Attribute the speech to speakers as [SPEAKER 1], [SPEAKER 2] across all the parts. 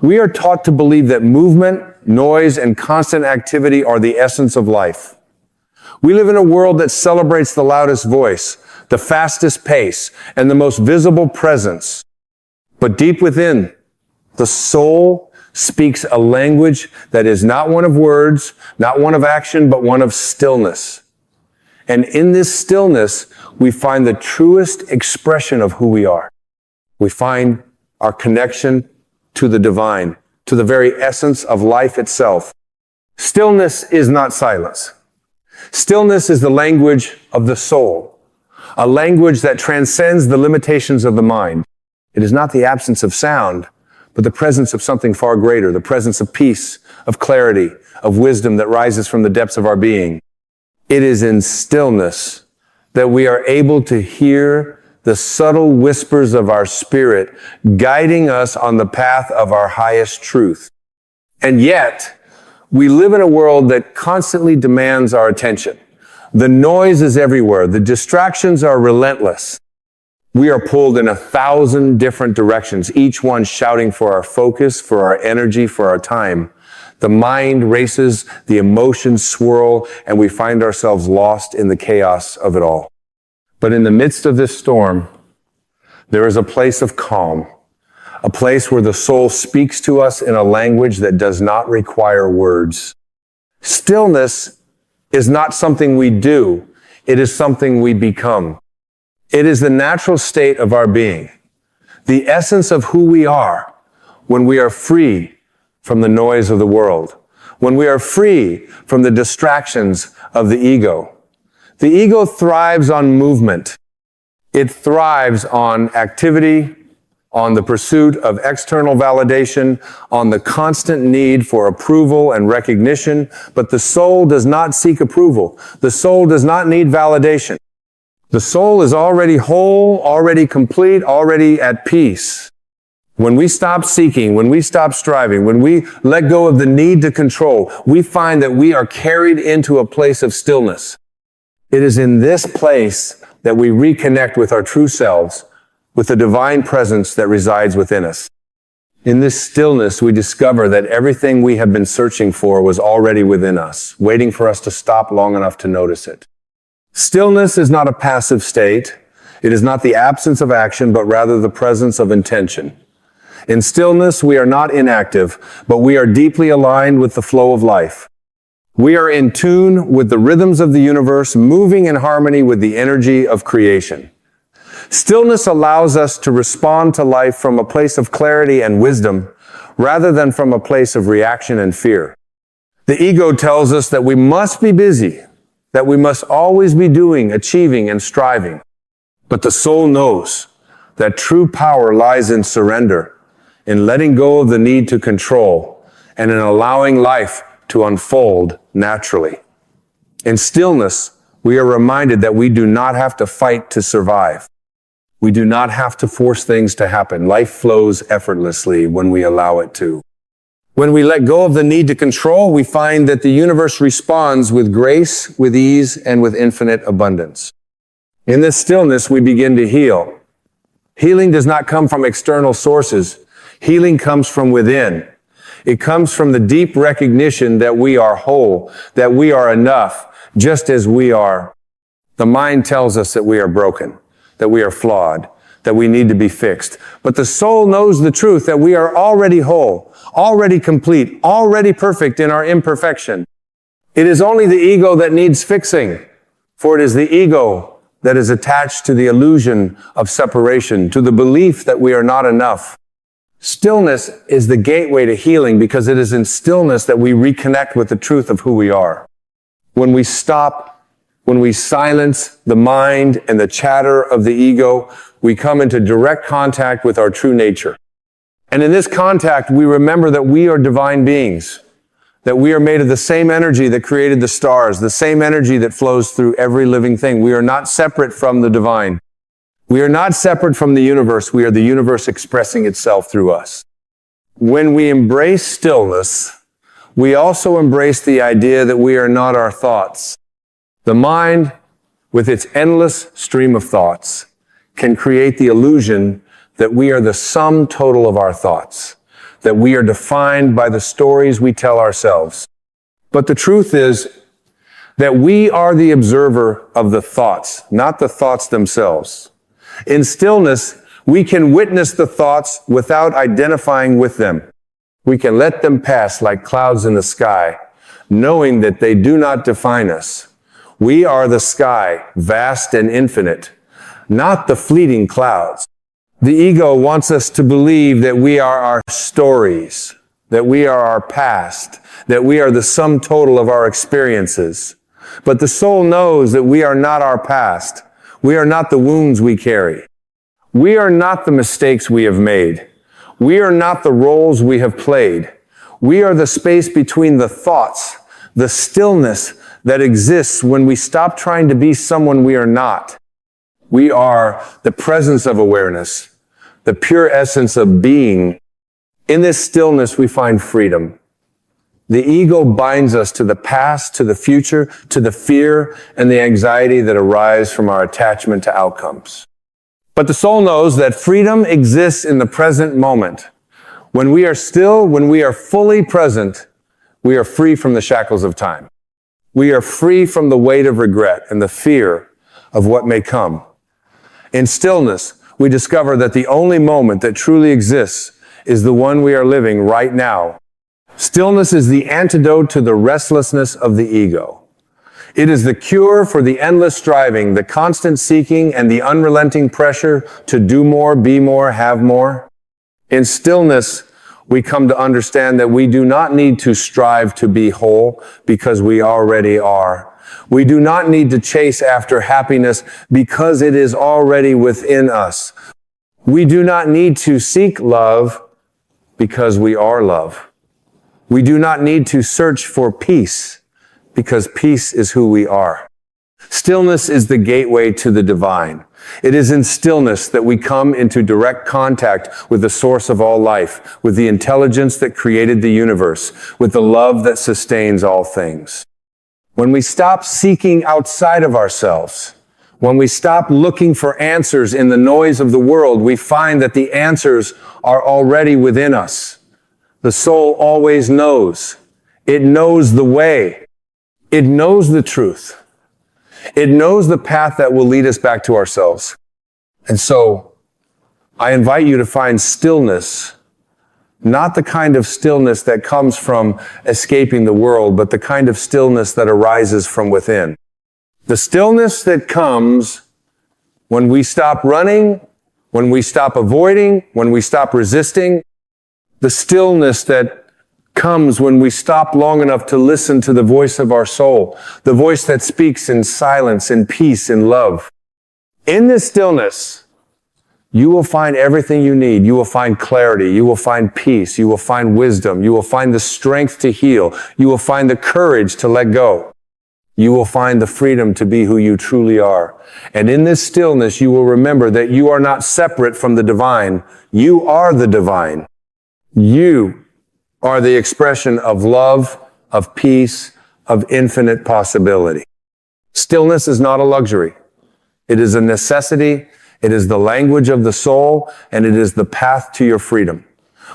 [SPEAKER 1] We are taught to believe that movement, noise, and constant activity are the essence of life. We live in a world that celebrates the loudest voice, the fastest pace, and the most visible presence. But deep within, the soul speaks a language that is not one of words, not one of action, but one of stillness. And in this stillness, we find the truest expression of who we are. We find our connection to the divine, to the very essence of life itself. Stillness is not silence. Stillness is the language of the soul, a language that transcends the limitations of the mind. It is not the absence of sound, but the presence of something far greater, the presence of peace, of clarity, of wisdom that rises from the depths of our being. It is in stillness that we are able to hear the subtle whispers of our spirit guiding us on the path of our highest truth. And yet, we live in a world that constantly demands our attention. The noise is everywhere. The distractions are relentless. We are pulled in 1,000 different directions, each one shouting for our focus, for our energy, for our time. The mind races, the emotions swirl, and we find ourselves lost in the chaos of it all. But in the midst of this storm, there is a place of calm, a place where the soul speaks to us in a language that does not require words. Stillness is not something we do, it is something we become. It is the natural state of our being, the essence of who we are when we are free from the noise of the world, when we are free from the distractions of the ego. The ego thrives on movement. It thrives on activity, on the pursuit of external validation, on the constant need for approval and recognition, but the soul does not seek approval. The soul does not need validation. The soul is already whole, already complete, already at peace. When we stop seeking, when we stop striving, when we let go of the need to control, we find that we are carried into a place of stillness. It is in this place that we reconnect with our true selves, with the divine presence that resides within us. In this stillness, we discover that everything we have been searching for was already within us, waiting for us to stop long enough to notice it. Stillness is not a passive state. It is not the absence of action, but rather the presence of intention. In stillness, we are not inactive, but we are deeply aligned with the flow of life. We are in tune with the rhythms of the universe, moving in harmony with the energy of creation. Stillness allows us to respond to life from a place of clarity and wisdom, rather than from a place of reaction and fear. The ego tells us that we must be busy, that we must always be doing, achieving, and striving. But the soul knows that true power lies in surrender, in letting go of the need to control, and in allowing life to unfold naturally. In stillness, we are reminded that we do not have to fight to survive. We do not have to force things to happen. Life flows effortlessly when we allow it to. When we let go of the need to control, we find that the universe responds with grace, with ease, and with infinite abundance. In this stillness, we begin to heal. Healing does not come from external sources. Healing comes from within. It comes from the deep recognition that we are whole, that we are enough, just as we are. The mind tells us that we are broken, that we are flawed, that we need to be fixed. But the soul knows the truth that we are already whole, already complete, already perfect in our imperfection. It is only the ego that needs fixing, for it is the ego that is attached to the illusion of separation, to the belief that we are not enough. Stillness is the gateway to healing because it is in stillness that we reconnect with the truth of who we are. When we stop, when we silence the mind and the chatter of the ego, we come into direct contact with our true nature. And in this contact, we remember that we are divine beings, that we are made of the same energy that created the stars, the same energy that flows through every living thing. We are not separate from the divine. We are not separate from the universe. We are the universe expressing itself through us. When we embrace stillness, we also embrace the idea that we are not our thoughts. The mind, with its endless stream of thoughts, can create the illusion that we are the sum total of our thoughts. that we are defined by the stories we tell ourselves. But the truth is that we are the observer of the thoughts, not the thoughts themselves. In stillness, we can witness the thoughts without identifying with them. We can let them pass like clouds in the sky, knowing that they do not define us. We are the sky, vast and infinite, not the fleeting clouds. The ego wants us to believe that we are our stories, that we are our past, that we are the sum total of our experiences. But the soul knows that we are not our past. We are not the wounds we carry. We are not the mistakes we have made. We are not the roles we have played. We are the space between the thoughts, the stillness that exists when we stop trying to be someone we are not. We are the presence of awareness, the pure essence of being. In this stillness, we find freedom. The ego binds us to the past, to the future, to the fear and the anxiety that arise from our attachment to outcomes. But the soul knows that freedom exists in the present moment. When we are still, when we are fully present, we are free from the shackles of time. We are free from the weight of regret and the fear of what may come. In stillness, we discover that the only moment that truly exists is the one we are living right now. Stillness is the antidote to the restlessness of the ego. It is the cure for the endless striving, the constant seeking, and the unrelenting pressure to do more, be more, have more. In stillness, we come to understand that we do not need to strive to be whole because we already are. We do not need to chase after happiness because it is already within us. We do not need to seek love because we are love. We do not need to search for peace because peace is who we are. Stillness is the gateway to the divine. It is in stillness that we come into direct contact with the source of all life, with the intelligence that created the universe, with the love that sustains all things. When we stop seeking outside of ourselves, when we stop looking for answers in the noise of the world, we find that the answers are already within us. The soul always knows. It knows the way. It knows the truth. It knows the path that will lead us back to ourselves. And so, I invite you to find stillness, not the kind of stillness that comes from escaping the world, but the kind of stillness that arises from within. The stillness that comes when we stop running, when we stop avoiding, when we stop resisting. The stillness that comes when we stop long enough to listen to the voice of our soul, the voice that speaks in silence, in peace, in love. In this stillness, you will find everything you need. You will find clarity. You will find peace. You will find wisdom. You will find the strength to heal. You will find the courage to let go. You will find the freedom to be who you truly are. And in this stillness, you will remember that you are not separate from the divine. You are the divine. You are the expression of love, of peace, of infinite possibility. Stillness is not a luxury. It is a necessity. It is the language of the soul, and it is the path to your freedom.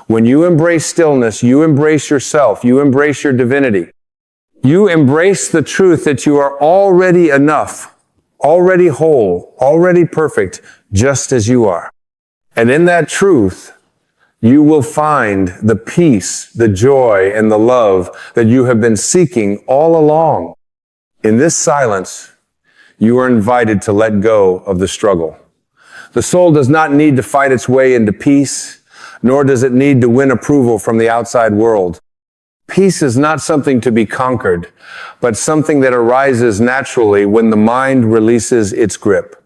[SPEAKER 1] When you embrace stillness, you embrace yourself. You embrace your divinity. You embrace the truth that you are already enough, already whole, already perfect, just as you are. And in that truth, you will find the peace, the joy, and the love that you have been seeking all along. In this silence, you are invited to let go of the struggle. The soul does not need to fight its way into peace, nor does it need to win approval from the outside world. Peace is not something to be conquered, but something that arises naturally when the mind releases its grip.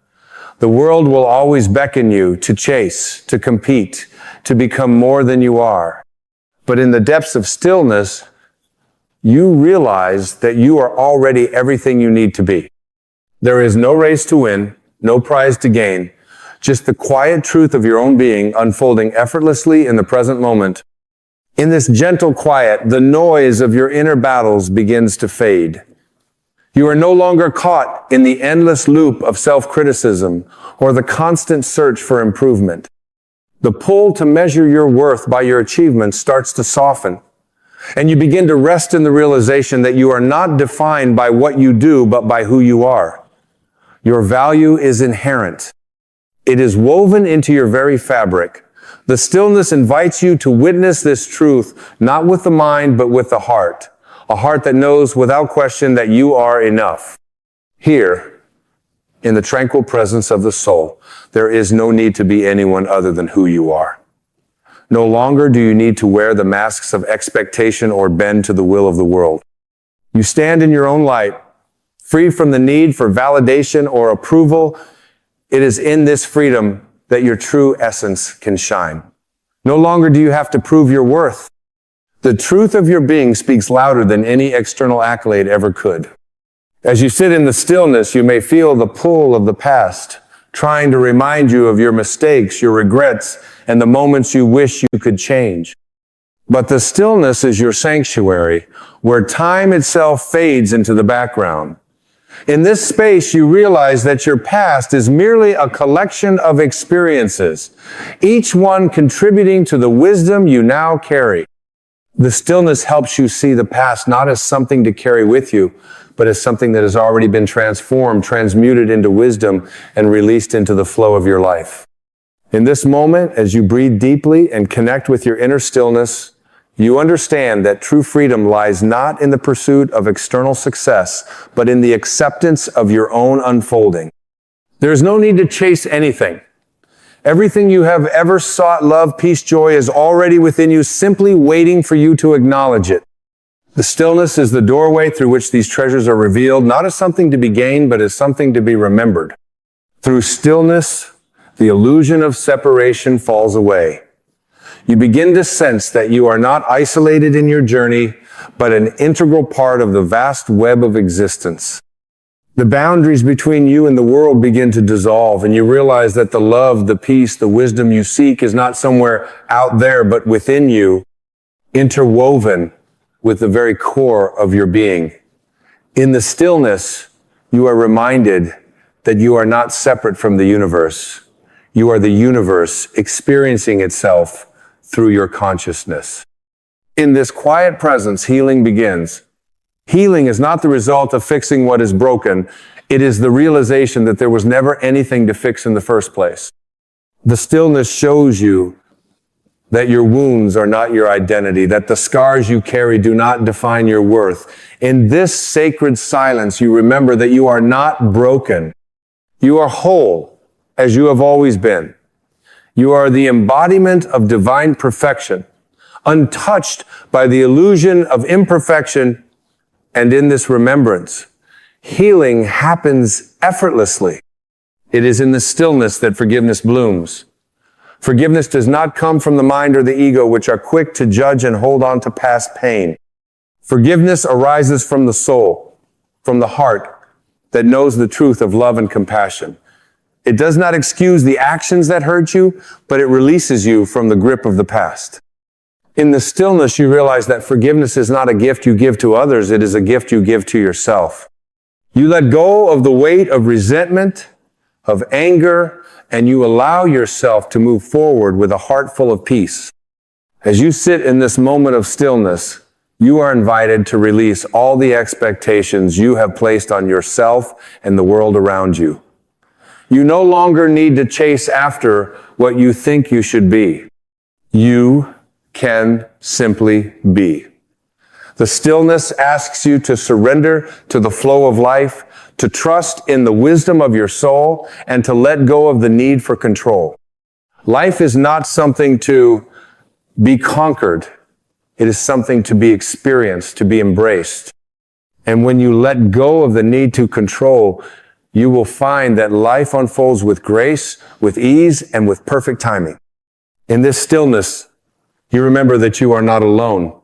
[SPEAKER 1] The world will always beckon you to chase, to compete, to become more than you are. But in the depths of stillness, you realize that you are already everything you need to be. There is no race to win, no prize to gain, just the quiet truth of your own being unfolding effortlessly in the present moment. In this gentle quiet, the noise of your inner battles begins to fade. You are no longer caught in the endless loop of self-criticism or the constant search for improvement. The pull to measure your worth by your achievements starts to soften. And you begin to rest in the realization that you are not defined by what you do, but by who you are. Your value is inherent. It is woven into your very fabric. The stillness invites you to witness this truth, not with the mind, but with the heart. A heart that knows without question that you are enough. Here, in the tranquil presence of the soul, there is no need to be anyone other than who you are. No longer do you need to wear the masks of expectation or bend to the will of the world. You stand in your own light, free from the need for validation or approval. It is in this freedom that your true essence can shine. No longer do you have to prove your worth. The truth of your being speaks louder than any external accolade ever could. As you sit in the stillness, you may feel the pull of the past, trying to remind you of your mistakes, your regrets, and the moments you wish you could change. But the stillness is your sanctuary, where time itself fades into the background. In this space, you realize that your past is merely a collection of experiences, each one contributing to the wisdom you now carry. The stillness helps you see the past not as something to carry with you, but as something that has already been transformed, transmuted into wisdom, and released into the flow of your life. In this moment, as you breathe deeply and connect with your inner stillness, you understand that true freedom lies not in the pursuit of external success, but in the acceptance of your own unfolding. There is no need to chase anything. Everything you have ever sought, love, peace, joy, is already within you, simply waiting for you to acknowledge it. The stillness is the doorway through which these treasures are revealed, not as something to be gained, but as something to be remembered. Through stillness, the illusion of separation falls away. You begin to sense that you are not isolated in your journey, but an integral part of the vast web of existence. The boundaries between you and the world begin to dissolve, and you realize that the love, the peace, the wisdom you seek is not somewhere out there, but within you, interwoven with the very core of your being. In the stillness, you are reminded that you are not separate from the universe. You are the universe experiencing itself through your consciousness. In this quiet presence, healing begins. Healing is not the result of fixing what is broken. It is the realization that there was never anything to fix in the first place. The stillness shows you that your wounds are not your identity, that the scars you carry do not define your worth. In this sacred silence, you remember that you are not broken. You are whole, as you have always been. You are the embodiment of divine perfection, untouched by the illusion of imperfection. And in this remembrance, healing happens effortlessly. It is in the stillness that forgiveness blooms. Forgiveness does not come from the mind or the ego, which are quick to judge and hold on to past pain. Forgiveness arises from the soul, from the heart that knows the truth of love and compassion. It does not excuse the actions that hurt you, but it releases you from the grip of the past. In the stillness, you realize that forgiveness is not a gift you give to others, it is a gift you give to yourself. You let go of the weight of resentment, of anger, and you allow yourself to move forward with a heart full of peace. As you sit in this moment of stillness, you are invited to release all the expectations you have placed on yourself and the world around you. You no longer need to chase after what you think you should be. You can simply be. The stillness asks you to surrender to the flow of life, to trust in the wisdom of your soul, and to let go of the need for control. Life is not something to be conquered. It is something to be experienced, to be embraced. And when you let go of the need to control, you will find that life unfolds with grace, with ease, and with perfect timing. In this stillness, you remember that you are not alone.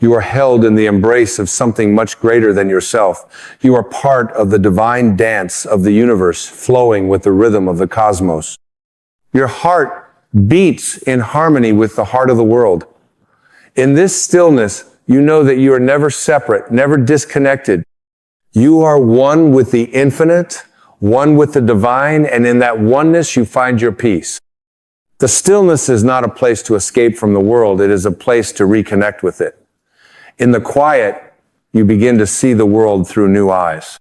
[SPEAKER 1] You are held in the embrace of something much greater than yourself. You are part of the divine dance of the universe, flowing with the rhythm of the cosmos. Your heart beats in harmony with the heart of the world. In this stillness, you know that you are never separate, never disconnected. You are one with the infinite, one with the divine, and in that oneness you find your peace. The stillness is not a place to escape from the world. It is a place to reconnect with it. In the quiet, you begin to see the world through new eyes.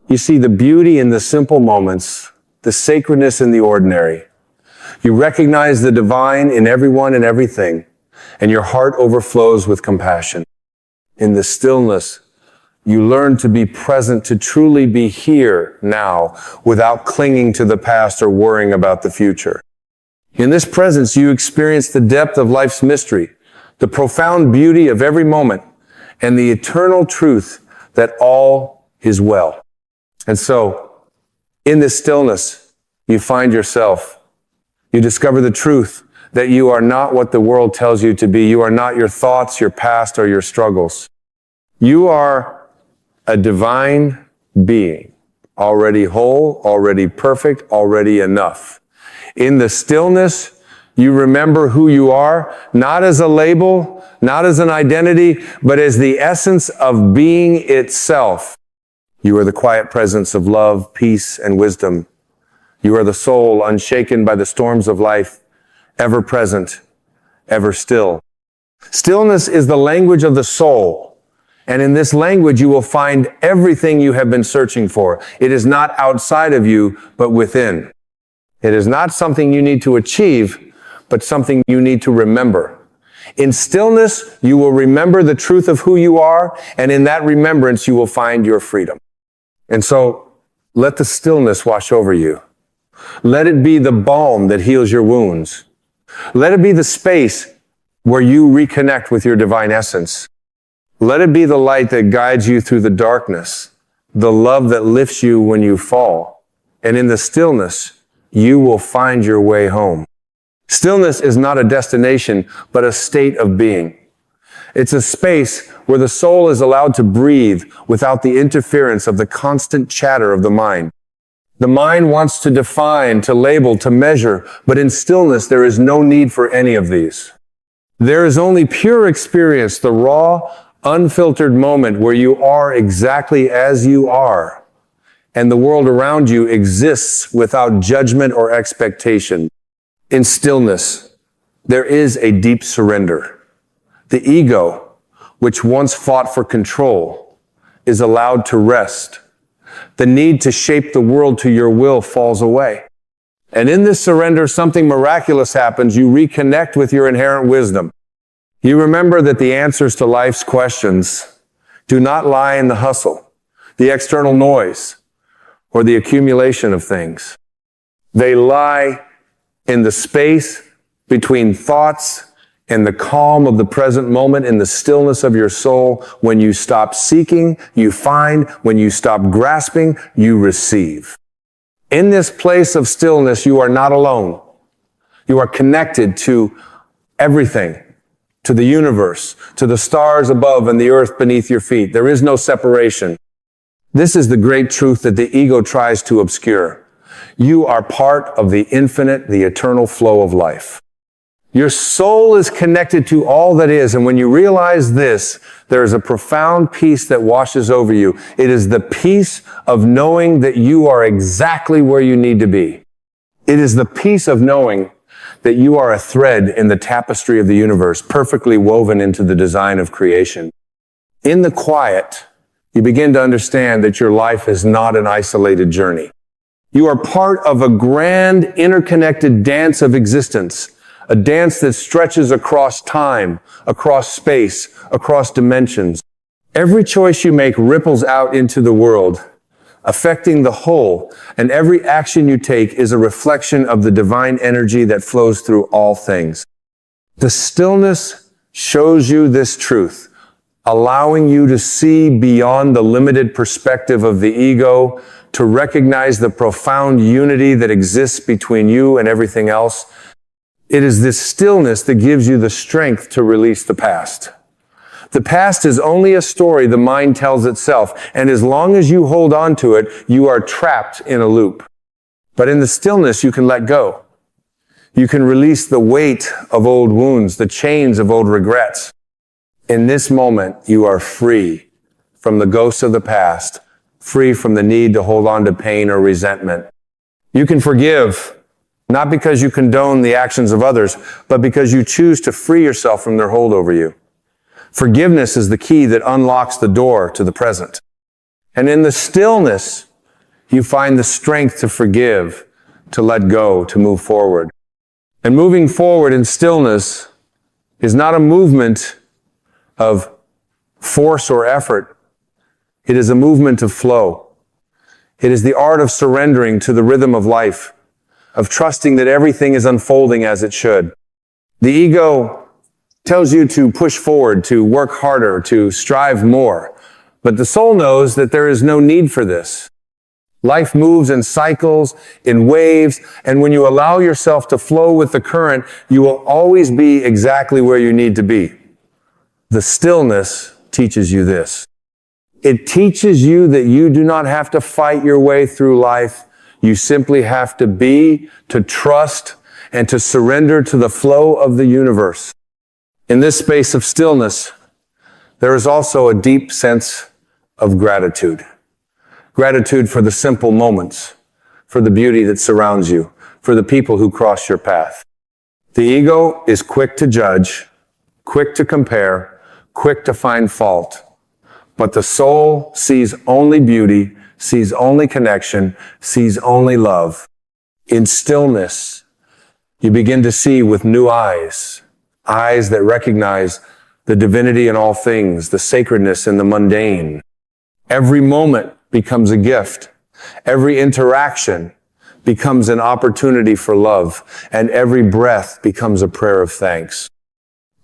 [SPEAKER 1] You see the beauty in the simple moments, the sacredness in the ordinary. You recognize the divine in everyone and everything, and your heart overflows with compassion. In the stillness, you learn to be present, to truly be here now, without clinging to the past or worrying about the future. In this presence, you experience the depth of life's mystery, the profound beauty of every moment, and the eternal truth that all is well. And so, in this stillness, you find yourself. You discover the truth that you are not what the world tells you to be. You are not your thoughts, your past, or your struggles. You are a divine being, already whole, already perfect, already enough. In the stillness, you remember who you are, not as a label, not as an identity, but as the essence of being itself. You are the quiet presence of love, peace, and wisdom. You are the soul unshaken by the storms of life, ever present, ever still. Stillness is the language of the soul. And in this language, you will find everything you have been searching for. It is not outside of you, but within. It is not something you need to achieve, but something you need to remember. In stillness, you will remember the truth of who you are, and in that remembrance, you will find your freedom. And so, let the stillness wash over you. Let it be the balm that heals your wounds. Let it be the space where you reconnect with your divine essence. Let it be the light that guides you through the darkness, the love that lifts you when you fall. And in the stillness, you will find your way home. Stillness is not a destination, but a state of being. It's a space where the soul is allowed to breathe without the interference of the constant chatter of the mind. The mind wants to define, to label, to measure, but in stillness, there is no need for any of these. There is only pure experience, the raw, unfiltered moment where you are exactly as you are, and the world around you exists without judgment or expectation. In stillness, there is a deep surrender. The ego, which once fought for control, is allowed to rest. The need to shape the world to your will falls away. And in this surrender, something miraculous happens. You reconnect with your inherent wisdom. You remember that the answers to life's questions do not lie in the hustle, the external noise, or the accumulation of things. They lie in the space between thoughts and the calm of the present moment, in the stillness of your soul. When you stop seeking, you find. When you stop grasping, you receive. In this place of stillness, you are not alone. You are connected to everything, to the universe, to the stars above and the earth beneath your feet. There is no separation. This is the great truth that the ego tries to obscure. You are part of the infinite, the eternal flow of life. Your soul is connected to all that is, and when you realize this, there is a profound peace that washes over you. It is the peace of knowing that you are exactly where you need to be. It is the peace of knowing that you are a thread in the tapestry of the universe, perfectly woven into the design of creation. In the quiet, you begin to understand that your life is not an isolated journey. You are part of a grand, interconnected dance of existence, a dance that stretches across time, across space, across dimensions. Every choice you make ripples out into the world, affecting the whole, and every action you take is a reflection of the divine energy that flows through all things. The stillness shows you this truth, allowing you to see beyond the limited perspective of the ego, to recognize the profound unity that exists between you and everything else. It is this stillness that gives you the strength to release the past. The past is only a story the mind tells itself, and as long as you hold on to it, you are trapped in a loop. But in the stillness, you can let go. You can release the weight of old wounds, the chains of old regrets. In this moment, you are free from the ghosts of the past, free from the need to hold on to pain or resentment. You can forgive, Not because you condone the actions of others, but because you choose to free yourself from their hold over you. Forgiveness is the key that unlocks the door to the present. And in the stillness, you find the strength to forgive, to let go, to move forward. And moving forward in stillness is not a movement of force or effort. It is a movement of flow. It is the art of surrendering to the rhythm of life, of trusting that everything is unfolding as it should. The ego tells you to push forward, to work harder, to strive more. But the soul knows that there is no need for this. Life moves in cycles, in waves, and when you allow yourself to flow with the current, you will always be exactly where you need to be. The stillness teaches you this. It teaches you that you do not have to fight your way through life. You simply have to be, to trust, and to surrender to the flow of the universe. In this space of stillness, there is also a deep sense of gratitude. Gratitude for the simple moments, for the beauty that surrounds you, for the people who cross your path. The ego is quick to judge, quick to compare, quick to find fault. But the soul sees only beauty, sees only connection, sees only love. In stillness, you begin to see with new eyes, eyes that recognize the divinity in all things, the sacredness in the mundane. Every moment becomes a gift. Every interaction becomes an opportunity for love, and every breath becomes a prayer of thanks.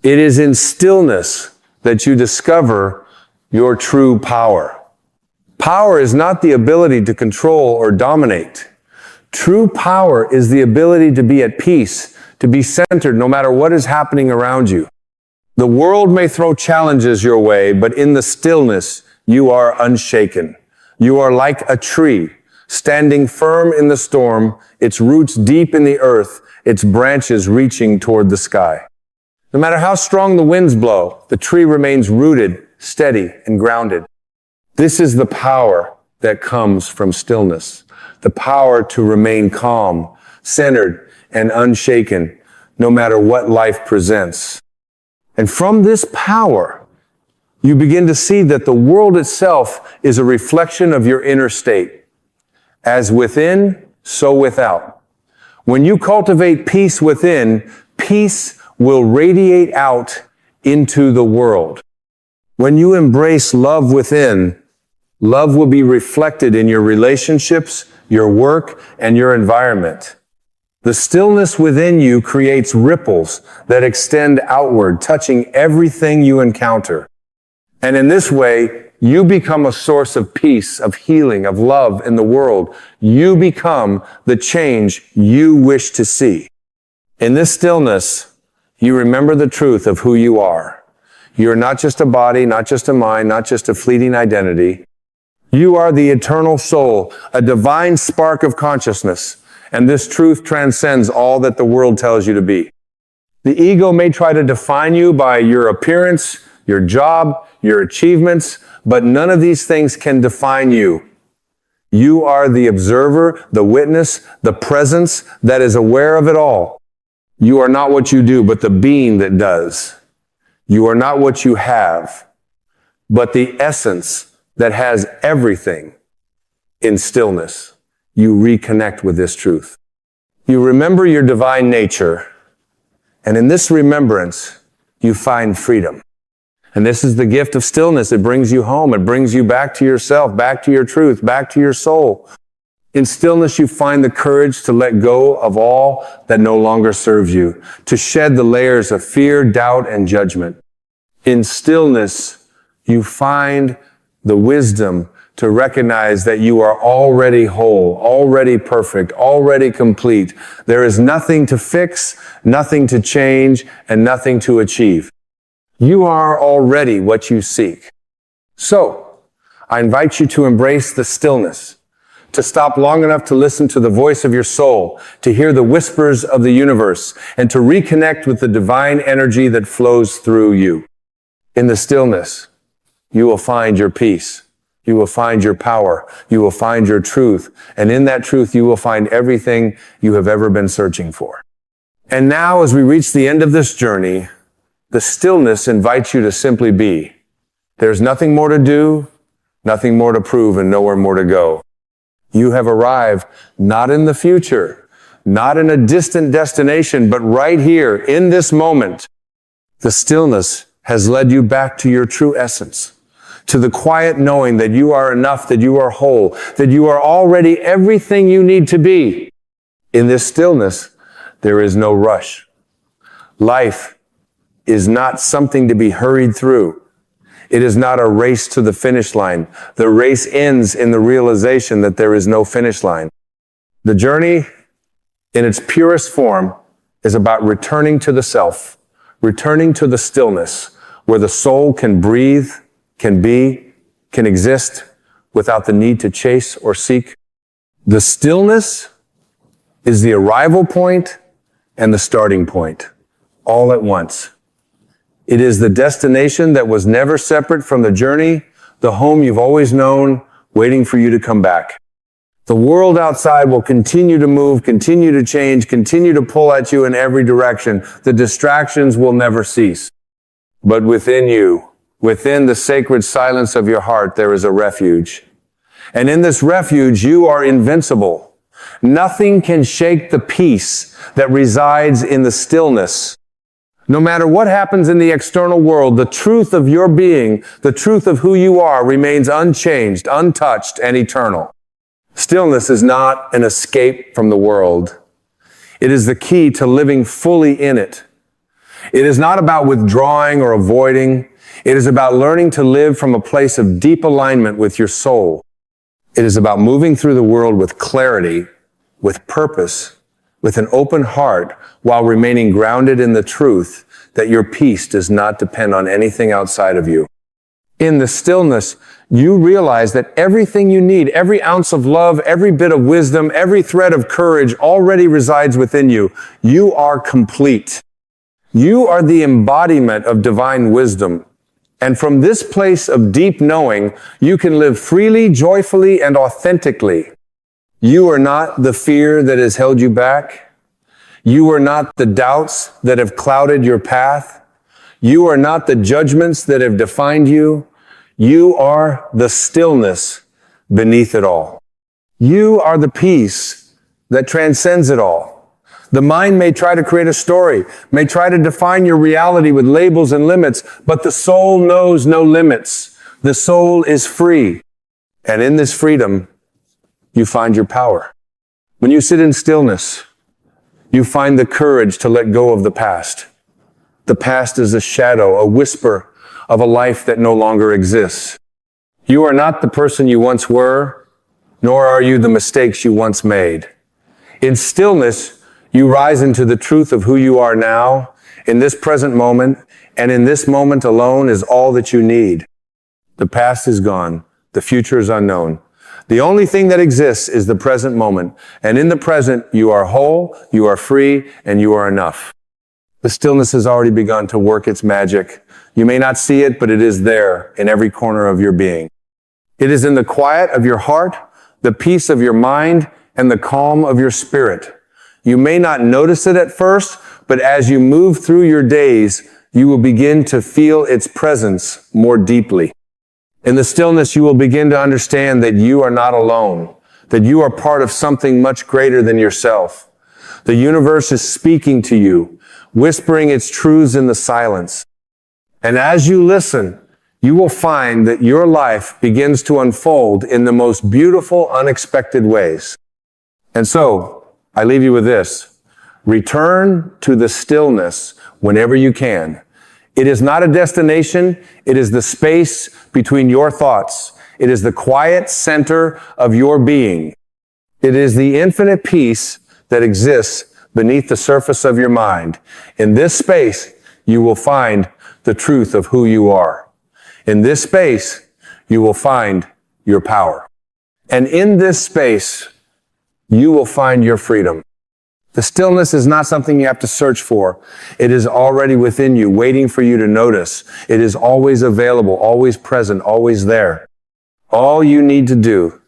[SPEAKER 1] It is in stillness that you discover your true power. Power is not the ability to control or dominate. True power is the ability to be at peace, to be centered no matter what is happening around you. The world may throw challenges your way, but in the stillness, you are unshaken. You are like a tree, standing firm in the storm, its roots deep in the earth, its branches reaching toward the sky. No matter how strong the winds blow, the tree remains rooted, steady, and grounded. This is the power that comes from stillness, the power to remain calm, centered, and unshaken, no matter what life presents. And from this power, you begin to see that the world itself is a reflection of your inner state. As within, so without. When you cultivate peace within, peace will radiate out into the world. When you embrace love within, love will be reflected in your relationships, your work, and your environment. The stillness within you creates ripples that extend outward, touching everything you encounter. And in this way, you become a source of peace, of healing, of love in the world. You become the change you wish to see. In this stillness, you remember the truth of who you are. You're not just a body, not just a mind, not just a fleeting identity. You are the eternal soul, a divine spark of consciousness, and this truth transcends all that the world tells you to be. The ego may try to define you by your appearance, your job, your achievements, but none of these things can define you. You are the observer, the witness, the presence that is aware of it all. You are not what you do, but the being that does. You are not what you have, but the essence that has everything. In stillness, you reconnect with this truth. You remember your divine nature, and in this remembrance, you find freedom. And this is the gift of stillness. It brings you home. It brings you back to yourself, back to your truth, back to your soul. In stillness, you find the courage to let go of all that no longer serves you, to shed the layers of fear, doubt, and judgment. In stillness, you find the wisdom to recognize that you are already whole, already perfect, already complete. There is nothing to fix, nothing to change, and nothing to achieve. You are already what you seek. So, I invite you to embrace the stillness, to stop long enough to listen to the voice of your soul, to hear the whispers of the universe, and to reconnect with the divine energy that flows through you. In the stillness, you will find your peace. You will find your power. You will find your truth. And in that truth, you will find everything you have ever been searching for. And now, as we reach the end of this journey, the stillness invites you to simply be. There's nothing more to do, nothing more to prove, and nowhere more to go. You have arrived not in the future, not in a distant destination, but right here in this moment. The stillness has led you back to your true essence, to the quiet knowing that you are enough, that you are whole, that you are already everything you need to be. In this stillness, there is no rush. Life is not something to be hurried through. It is not a race to the finish line. The race ends in the realization that there is no finish line. The journey, in its purest form, is about returning to the self, returning to the stillness, where the soul can breathe, can be, can exist without the need to chase or seek. The stillness is the arrival point and the starting point, all at once. It is the destination that was never separate from the journey, the home you've always known, waiting for you to come back. The world outside will continue to move, continue to change, continue to pull at you in every direction. The distractions will never cease. But within you, within the sacred silence of your heart, there is a refuge. And in this refuge, you are invincible. Nothing can shake the peace that resides in the stillness. No matter what happens in the external world, the truth of your being, the truth of who you are, remains unchanged, untouched, and eternal. Stillness is not an escape from the world. It is the key to living fully in it. It is not about withdrawing or avoiding. It is about learning to live from a place of deep alignment with your soul. It is about moving through the world with clarity, with purpose, with an open heart, while remaining grounded in the truth that your peace does not depend on anything outside of you. In the stillness, you realize that everything you need, every ounce of love, every bit of wisdom, every thread of courage already resides within you. You are complete. You are the embodiment of divine wisdom. And from this place of deep knowing, you can live freely, joyfully, and authentically. You are not the fear that has held you back. You are not the doubts that have clouded your path. You are not the judgments that have defined you. You are the stillness beneath it all. You are the peace that transcends it all. The mind may try to create a story, may try to define your reality with labels and limits, but the soul knows no limits. The soul is free. And in this freedom, you find your power. When you sit in stillness, you find the courage to let go of the past. The past is a shadow, a whisper of a life that no longer exists. You are not the person you once were, nor are you the mistakes you once made. In stillness, you rise into the truth of who you are now, in this present moment, and in this moment alone is all that you need. The past is gone. The future is unknown. The only thing that exists is the present moment. And in the present, you are whole, you are free, and you are enough. The stillness has already begun to work its magic. You may not see it, but it is there in every corner of your being. It is in the quiet of your heart, the peace of your mind, and the calm of your spirit. You may not notice it at first, but as you move through your days, you will begin to feel its presence more deeply. In the stillness, you will begin to understand that you are not alone, that you are part of something much greater than yourself. The universe is speaking to you, whispering its truths in the silence. And as you listen, you will find that your life begins to unfold in the most beautiful, unexpected ways. And so, I leave you with this. Return to the stillness whenever you can. It is not a destination. It is the space between your thoughts. It is the quiet center of your being. It is the infinite peace that exists beneath the surface of your mind. In this space, you will find the truth of who you are. In this space, you will find your power. And in this space, you will find your freedom. The stillness is not something you have to search for. It is already within you, waiting for you to notice. It is always available, always present, always there. All you need to do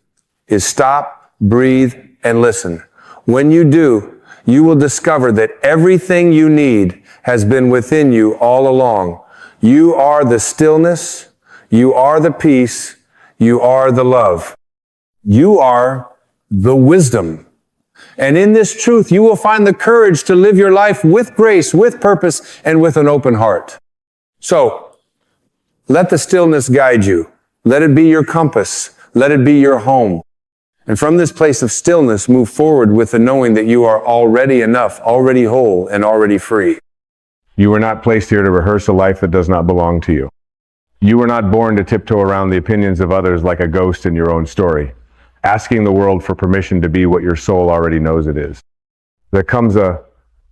[SPEAKER 1] is stop, breathe, and listen. When you do, you will discover that everything you need has been within you all along. You are the stillness, you are the peace, you are the love. You are the wisdom. And in this truth, you will find the courage to live your life with grace, with purpose, and with an open heart. So, let the stillness guide you. Let it be your compass. Let it be your home. And from this place of stillness, move forward with the knowing that you are already enough, already whole, and already free. You were not placed here to rehearse a life that does not belong to you. You were not born to tiptoe around the opinions of others like a ghost in your own story, asking the world for permission to be what your soul already knows it is. There comes a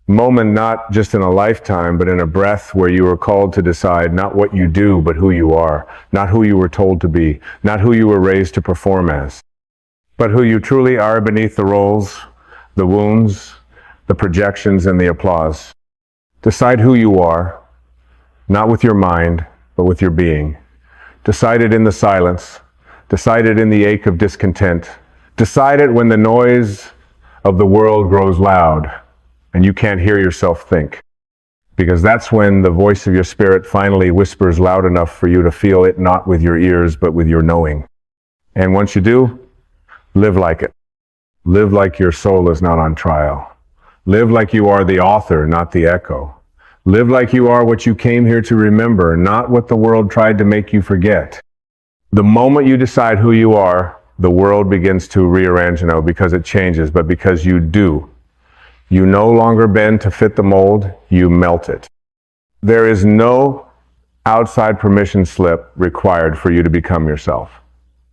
[SPEAKER 1] moment, not just in a lifetime, but in a breath where you are called to decide not what you do, but who you are, not who you were told to be, not who you were raised to perform as, but who you truly are beneath the roles, the wounds, the projections, and the applause. Decide who you are, not with your mind, but with your being. Decide it in the silence. Decide it in the ache of discontent. Decide it when the noise of the world grows loud and you can't hear yourself think. Because that's when the voice of your spirit finally whispers loud enough for you to feel it not with your ears, but with your knowing. And once you do, live like it. Live like your soul is not on trial. Live like you are the author, not the echo. Live like you are what you came here to remember, not what the world tried to make you forget. The moment you decide who you are, the world begins to rearrange, because it changes, but because you do. You no longer bend to fit the mold, you melt it. There is no outside permission slip required for you to become yourself.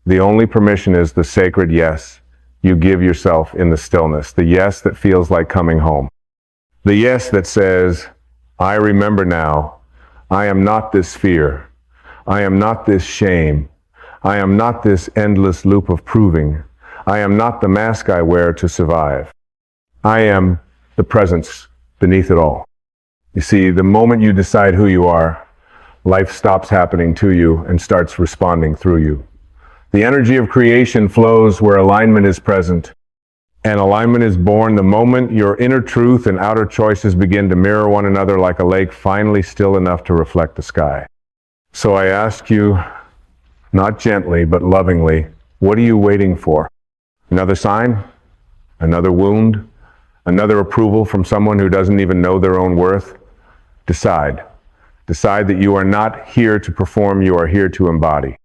[SPEAKER 1] The only permission is the sacred yes you give yourself in the stillness, the yes that feels like coming home. The yes that says, I remember now, I am not this fear, I am not this shame, I am not this endless loop of proving, I am not the mask I wear to survive. I am the presence beneath it all. You see, the moment you decide who you are, life stops happening to you and starts responding through you. The energy of creation flows where alignment is present, and alignment is born the moment your inner truth and outer choices begin to mirror one another like a lake finally still enough to reflect the sky. So I ask you, not gently but lovingly, what are you waiting for? Another sign? Another wound? Another approval from someone who doesn't even know their own worth? Decide. Decide that you are not here to perform, you are here to embody.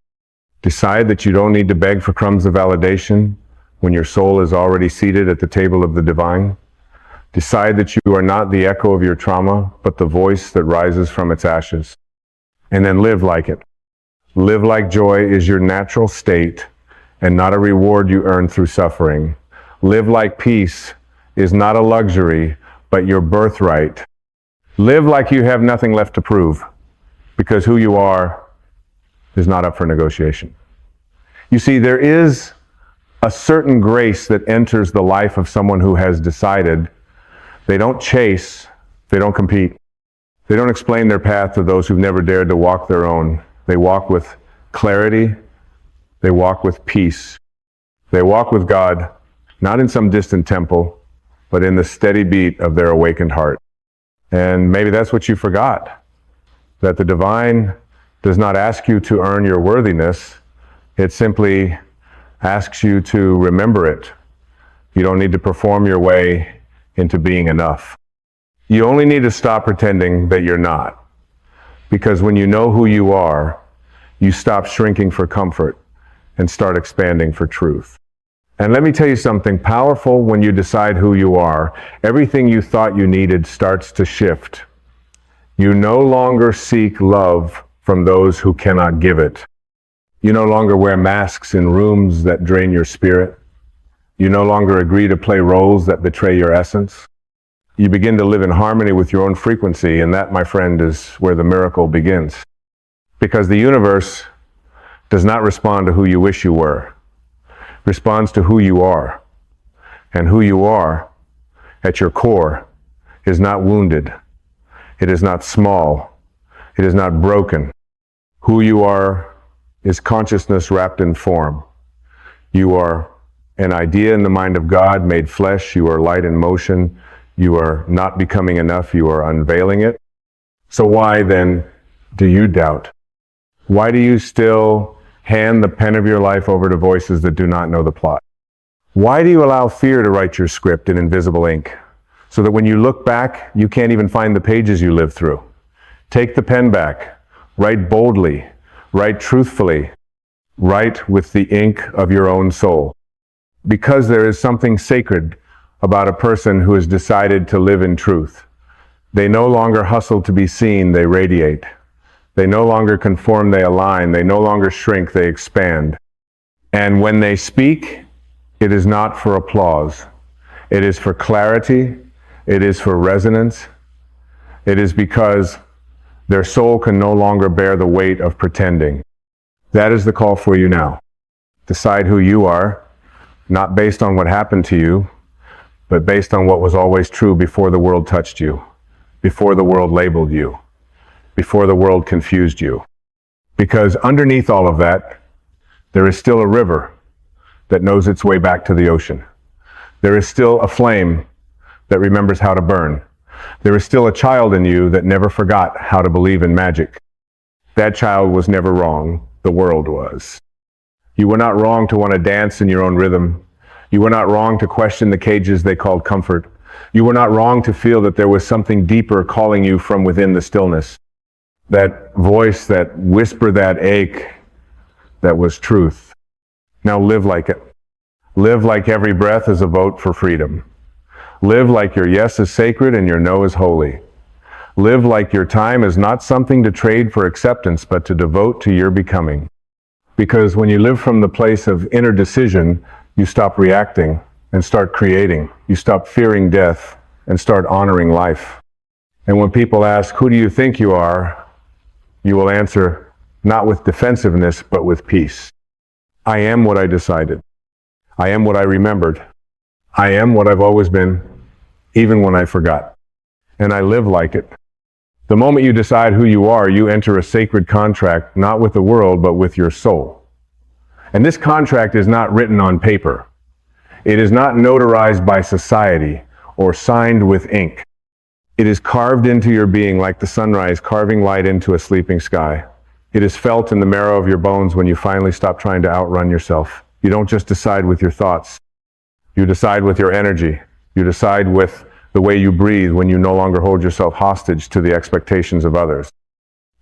[SPEAKER 1] Decide that you don't need to beg for crumbs of validation when your soul is already seated at the table of the divine. Decide that you are not the echo of your trauma, but the voice that rises from its ashes. And then live like it. Live like joy is your natural state and not a reward you earn through suffering. Live like peace is not a luxury, but your birthright. Live like you have nothing left to prove, because who you are is not up for negotiation. You see, there is a certain grace that enters the life of someone who has decided. They don't chase, they don't compete. They don't explain their path to those who've never dared to walk their own. They walk with clarity, they walk with peace. They walk with God, not in some distant temple, but in the steady beat of their awakened heart. And maybe that's what you forgot, that the divine does not ask you to earn your worthiness, it simply asks you to remember it. You don't need to perform your way into being enough. You only need to stop pretending that you're not. Because when you know who you are, you stop shrinking for comfort and start expanding for truth. And let me tell you something powerful. When you decide who you are, everything you thought you needed starts to shift. You no longer seek love from those who cannot give it. You no longer wear masks in rooms that drain your spirit. You no longer agree to play roles that betray your essence. You begin to live in harmony with your own frequency, and that, my friend, is where the miracle begins. Because the universe does not respond to who you wish you were. It responds to who you are. And who you are, at your core, is not wounded. It is not small. It is not broken. Who you are is consciousness wrapped in form. You are an idea in the mind of God made flesh. You are light in motion. You are not becoming enough. You are unveiling it. So why then do you doubt? Why do you still hand the pen of your life over to voices that do not know the plot? Why do you allow fear to write your script in invisible ink, so that when you look back, you can't even find the pages you lived through? Take the pen back. Write boldly. Write truthfully. Write with the ink of your own soul. Because there is something sacred about a person who has decided to live in truth. They no longer hustle to be seen, they radiate. They no longer conform, they align. They no longer shrink, they expand. And when they speak, it is not for applause. It is for clarity. It is for resonance. It is because their soul can no longer bear the weight of pretending. That is the call for you now. Decide who you are, not based on what happened to you, but based on what was always true before the world touched you, before the world labeled you, before the world confused you. Because underneath all of that, there is still a river that knows its way back to the ocean. There is still a flame that remembers how to burn. There is still a child in you that never forgot how to believe in magic. That child was never wrong. The world was. You were not wrong to want to dance in your own rhythm. You were not wrong to question the cages they called comfort. You were not wrong to feel that there was something deeper calling you from within the stillness. That voice, that whisper, that ache, that was truth. Now live like it. Live like every breath is a vote for freedom. Live like your yes is sacred and your no is holy. Live like your time is not something to trade for acceptance, but to devote to your becoming. Because when you live from the place of inner decision, you stop reacting and start creating. You stop fearing death and start honoring life. And when people ask, who do you think you are? You will answer, not with defensiveness, but with peace. I am what I decided. I am what I remembered. I am what I've always been, even when I forgot. And I live like it. The moment you decide who you are, you enter a sacred contract, not with the world, but with your soul. And this contract is not written on paper. It is not notarized by society or signed with ink. It is carved into your being like the sunrise carving light into a sleeping sky. It is felt in the marrow of your bones when you finally stop trying to outrun yourself. You don't just decide with your thoughts. You decide with your energy. You decide with the way you breathe when you no longer hold yourself hostage to the expectations of others.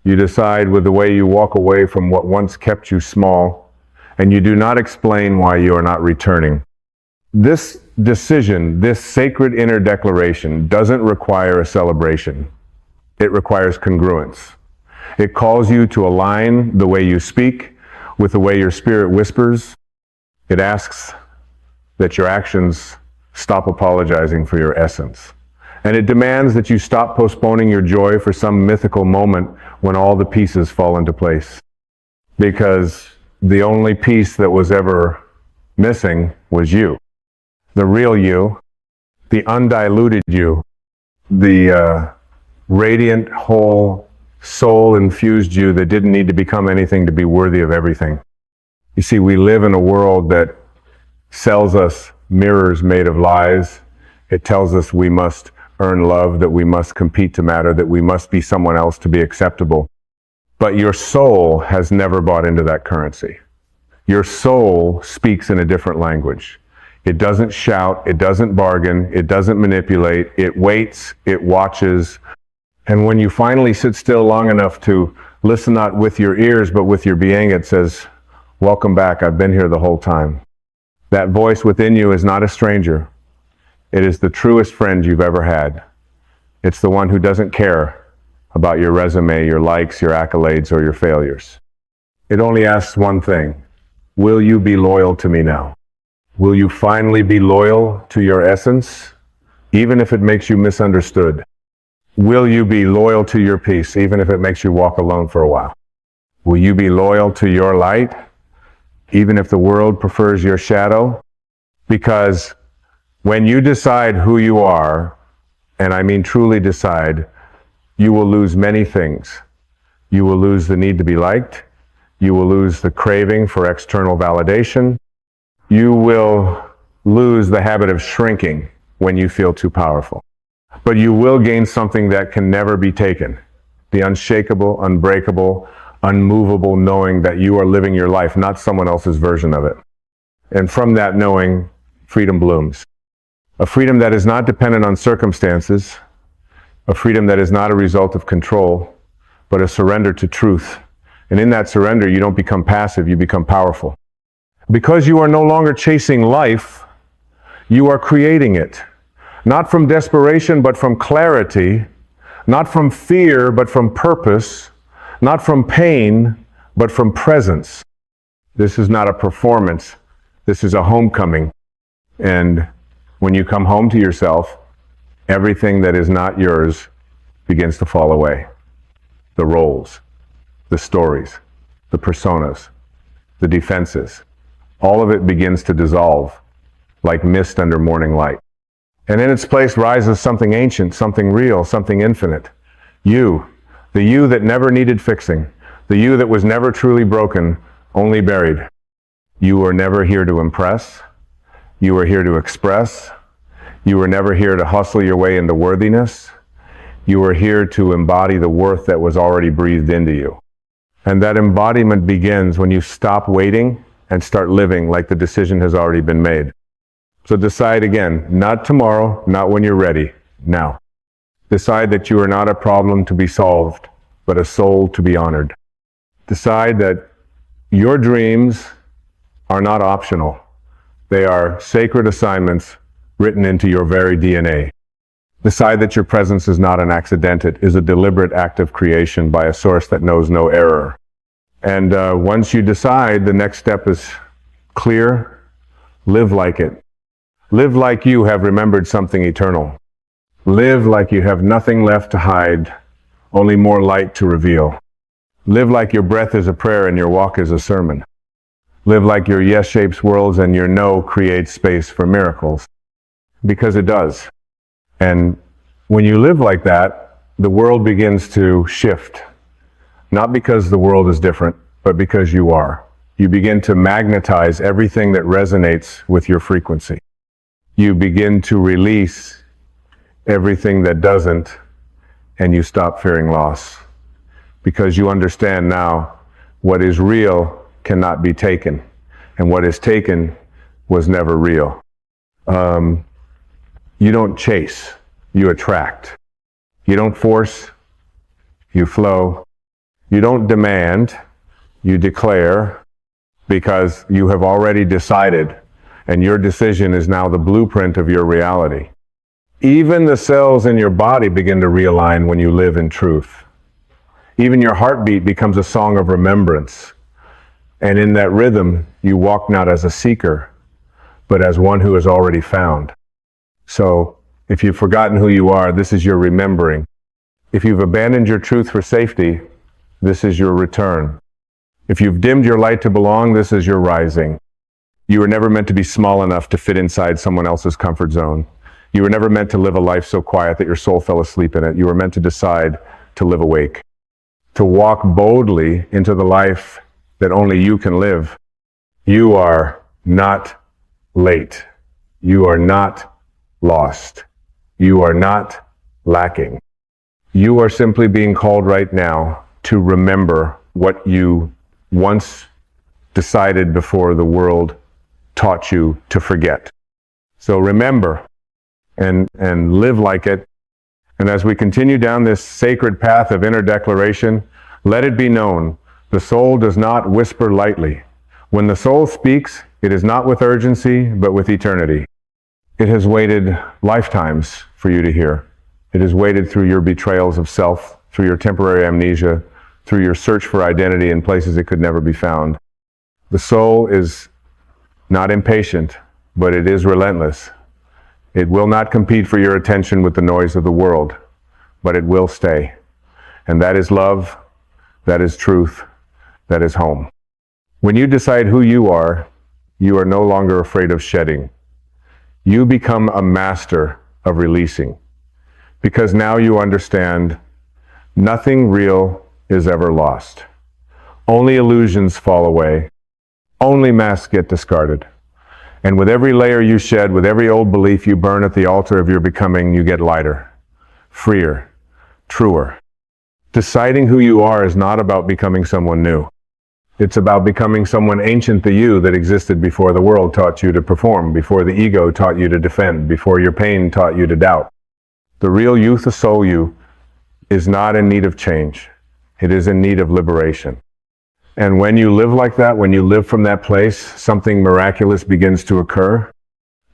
[SPEAKER 1] You decide with the way you walk away from what once kept you small, and you do not explain why you are not returning. This decision, this sacred inner declaration, doesn't require a celebration. It requires congruence. It calls you to align the way you speak with the way your spirit whispers. It asks that your actions stop apologizing for your essence. And it demands that you stop postponing your joy for some mythical moment when all the pieces fall into place. Because the only piece that was ever missing was you. The real you, the undiluted you, the radiant, whole, soul-infused you that didn't need to become anything to be worthy of everything. You see, we live in a world that sells us mirrors made of lies. It tells us we must earn love, that we must compete to matter, that we must be someone else to be acceptable. But your soul has never bought into that currency. Your soul speaks in a different language. It doesn't shout, it doesn't bargain, it doesn't manipulate, it waits, it watches. And when you finally sit still long enough to listen not with your ears, but with your being, it says, welcome back, I've been here the whole time. That voice within you is not a stranger. It is the truest friend you've ever had. It's the one who doesn't care about your resume, your likes, your accolades, or your failures. It only asks one thing. Will you be loyal to me now? Will you finally be loyal to your essence, even if it makes you misunderstood? Will you be loyal to your peace, even if it makes you walk alone for a while? Will you be loyal to your light, even if the world prefers your shadow? Because when you decide who you are, and I mean truly decide, you will lose many things. You will lose the need to be liked. You will lose the craving for external validation. You will lose the habit of shrinking when you feel too powerful. But you will gain something that can never be taken. The unshakable, unbreakable, unmovable knowing that you are living your life, not someone else's version of it. And from that knowing, freedom blooms. A freedom that is not dependent on circumstances, a freedom that is not a result of control, but a surrender to truth. And in that surrender, you don't become passive, you become powerful. Because you are no longer chasing life, you are creating it. Not from desperation, but from clarity. Not from fear, but from purpose. Not from pain, but from presence. This is not a performance. This is a homecoming. And when you come home to yourself, everything that is not yours begins to fall away. The roles, the stories, the personas, the defenses. All of it begins to dissolve like mist under morning light. And in its place rises something ancient, something real, something infinite. You, the you that never needed fixing, the you that was never truly broken, only buried. You were never here to impress. You were here to express. You were never here to hustle your way into worthiness. You were here to embody the worth that was already breathed into you. And that embodiment begins when you stop waiting and start living like the decision has already been made. So decide again, not tomorrow, not when you're ready, now. Decide that you are not a problem to be solved, but a soul to be honored. Decide that your dreams are not optional. They are sacred assignments written into your very DNA. Decide that your presence is not an accident. It is a deliberate act of creation by a source that knows no error. And once you decide, the next step is clear. Live like it. Live like you have remembered something eternal. Live like you have nothing left to hide, only more light to reveal. Live like your breath is a prayer and your walk is a sermon. Live like your yes shapes worlds and your no creates space for miracles. Because it does. And when you live like that, the world begins to shift. Not because the world is different, but because you are. You begin to magnetize everything that resonates with your frequency. You begin to release everything that doesn't, and you stop fearing loss. Because you understand now what is real cannot be taken, and what is taken was never real. You don't chase, you attract. You don't force, you flow. You don't demand, you declare, because you have already decided, and your decision is now the blueprint of your reality. Even the cells in your body begin to realign when you live in truth. Even your heartbeat becomes a song of remembrance. And in that rhythm, you walk not as a seeker, but as one who is already found. So, if you've forgotten who you are, this is your remembering. If you've abandoned your truth for safety, this is your return. If you've dimmed your light to belong, this is your rising. You were never meant to be small enough to fit inside someone else's comfort zone. You were never meant to live a life so quiet that your soul fell asleep in it. You were meant to decide to live awake, to walk boldly into the life that only you can live. You are not late. You are not lost. You are not lacking. You are simply being called right now to remember what you once decided before the world taught you to forget. So remember and live like it. And as we continue down this sacred path of inner declaration, let it be known, the soul does not whisper lightly. When the soul speaks, it is not with urgency, but with eternity. It has waited lifetimes for you to hear. It has waited through your betrayals of self, through your temporary amnesia, through your search for identity in places it could never be found. The soul is not impatient, but it is relentless. It will not compete for your attention with the noise of the world, but it will stay. And that is love, that is truth, that is home. When you decide who you are no longer afraid of shedding. You become a master of releasing, because now you understand nothing real is ever lost. Only illusions fall away. Only masks get discarded. And with every layer you shed, with every old belief you burn at the altar of your becoming, you get lighter, freer, truer. Deciding who you are is not about becoming someone new. It's about becoming someone ancient to you that existed before the world taught you to perform, before the ego taught you to defend, before your pain taught you to doubt. The real youth of soul you is not in need of change. It is in need of liberation. And when you live like that, when you live from that place, something miraculous begins to occur.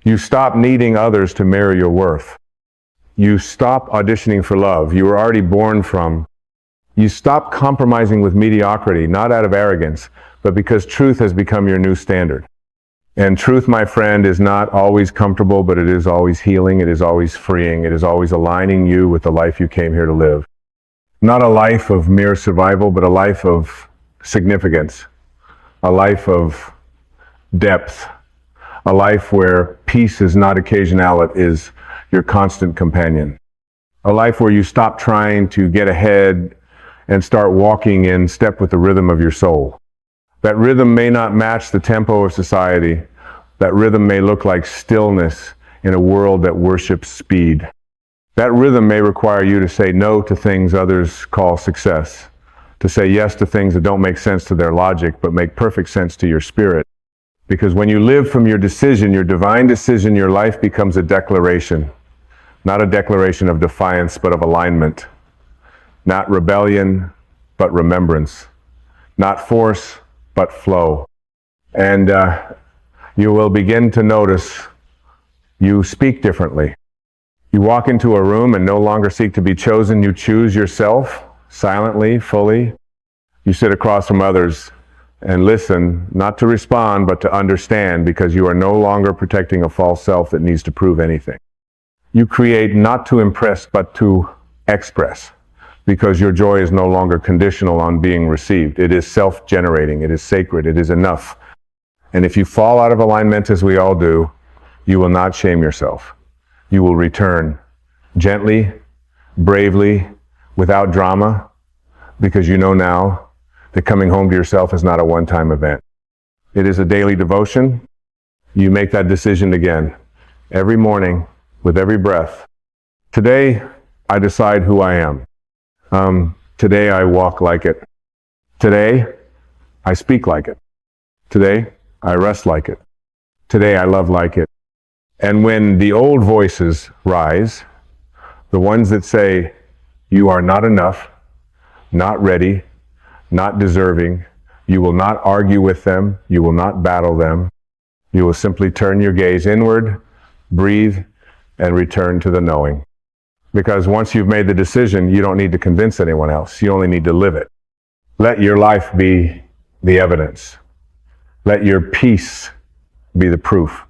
[SPEAKER 1] You stop needing others to mirror your worth. You stop auditioning for love you were already born from. You stop compromising with mediocrity, not out of arrogance, but because truth has become your new standard. And truth, my friend, is not always comfortable, but it is always healing, it is always freeing, it is always aligning you with the life you came here to live. Not a life of mere survival, but a life of significance, a life of depth, a life where peace is not occasional, it is your constant companion. A life where you stop trying to get ahead and start walking in step with the rhythm of your soul. That rhythm may not match the tempo of society. That rhythm may look like stillness in a world that worships speed. That rhythm may require you to say no to things others call success, to say yes to things that don't make sense to their logic, but make perfect sense to your spirit. Because when you live from your decision, your divine decision, your life becomes a declaration. Not a declaration of defiance, but of alignment. Not rebellion, but remembrance. Not force, but flow. And you will begin to notice you speak differently. You walk into a room and no longer seek to be chosen. You choose yourself, silently, fully. You sit across from others and listen, not to respond, but to understand, because you are no longer protecting a false self that needs to prove anything. You create not to impress, but to express. Because your joy is no longer conditional on being received. It is self-generating, it is sacred, it is enough. And if you fall out of alignment, as we all do, you will not shame yourself. You will return gently, bravely, without drama, because you know now that coming home to yourself is not a one-time event. It is a daily devotion. You make that decision again, every morning, with every breath. Today, I decide who I am. Today I walk like it. Today I speak like it. Today I rest like it. Today I love like it. And when the old voices rise, the ones that say, you are not enough, not ready, not deserving, you will not argue with them, you will not battle them, you will simply turn your gaze inward, breathe, and return to the knowing. Because once you've made the decision, you don't need to convince anyone else. You only need to live it. Let your life be the evidence. Let your peace be the proof.